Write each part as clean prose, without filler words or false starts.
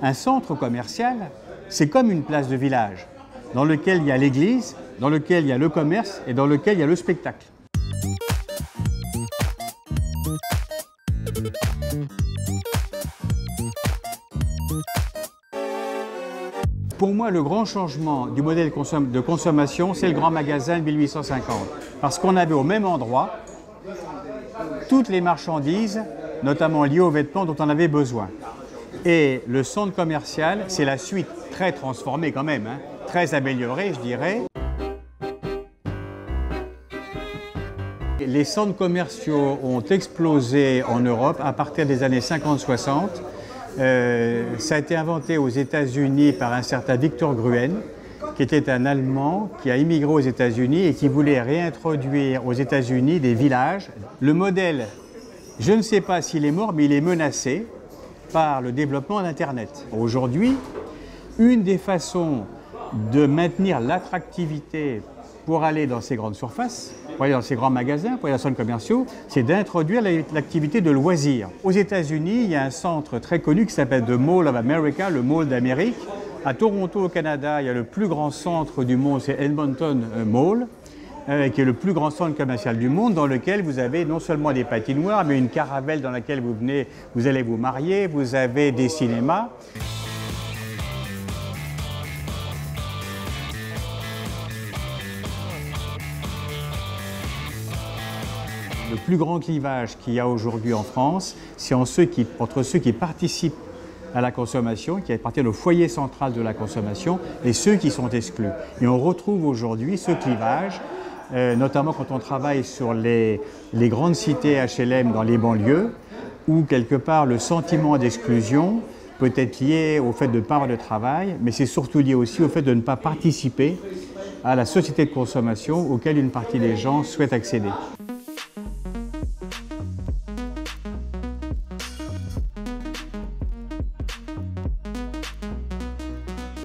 Un centre commercial, c'est comme une place de village, dans lequel il y a l'église, dans lequel il y a le commerce et dans lequel il y a le spectacle. Pour moi, le grand changement du modèle de consommation, c'est le grand magasin de 1850. Parce qu'on avait au même endroit toutes les marchandises, notamment liées aux vêtements dont on avait besoin. Et le centre commercial, c'est la suite, très transformée quand même, hein, très améliorée, je dirais. Les centres commerciaux ont explosé en Europe à partir des années 50-60. Ça a été inventé aux États-Unis par un certain Victor Gruen, qui était un Allemand qui a immigré aux États-Unis et qui voulait réintroduire aux États-Unis des villages. Le modèle, je ne sais pas s'il est mort, mais il est menacé par le développement d'Internet. Aujourd'hui, une des façons de maintenir l'attractivité pour aller dans ces grandes surfaces, pour aller dans ces grands magasins, pour aller dans les centres commerciaux, c'est d'introduire l'activité de loisirs. Aux États-Unis, il y a un centre très connu qui s'appelle The Mall of America, le Mall d'Amérique. À Toronto, au Canada, il y a le plus grand centre du monde, c'est Edmonton Mall, qui est le plus grand centre commercial du monde, dans lequel vous avez non seulement des patinoires, mais une caravelle dans laquelle vous allez vous marier, vous avez des cinémas. Le plus grand clivage qu'il y a aujourd'hui en France, c'est entre ceux qui participent à la consommation, qui appartiennent au foyer central de la consommation, et ceux qui sont exclus. Et on retrouve aujourd'hui ce clivage, notamment quand on travaille sur les grandes cités HLM dans les banlieues, où quelque part le sentiment d'exclusion peut être lié au fait de ne pas avoir de travail, mais c'est surtout lié aussi au fait de ne pas participer à la société de consommation auquel une partie des gens souhaitent accéder.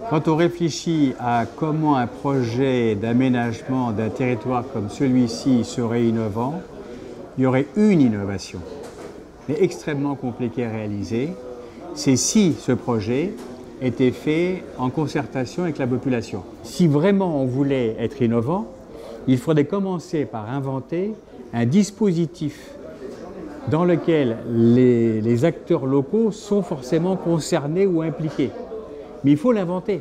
Quand on réfléchit à comment un projet d'aménagement d'un territoire comme celui-ci serait innovant, il y aurait une innovation, mais extrêmement compliquée à réaliser, c'est si ce projet était fait en concertation avec la population. Si vraiment on voulait être innovant, il faudrait commencer par inventer un dispositif dans lequel les acteurs locaux sont forcément concernés ou impliqués. Mais il faut l'inventer.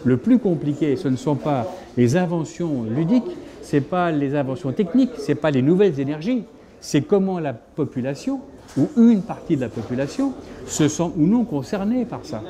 Le plus compliqué, ce ne sont pas les inventions ludiques, ce n'est pas les inventions techniques, ce n'est pas les nouvelles énergies, c'est comment la population, ou une partie de la population, se sent ou non concernée par ça.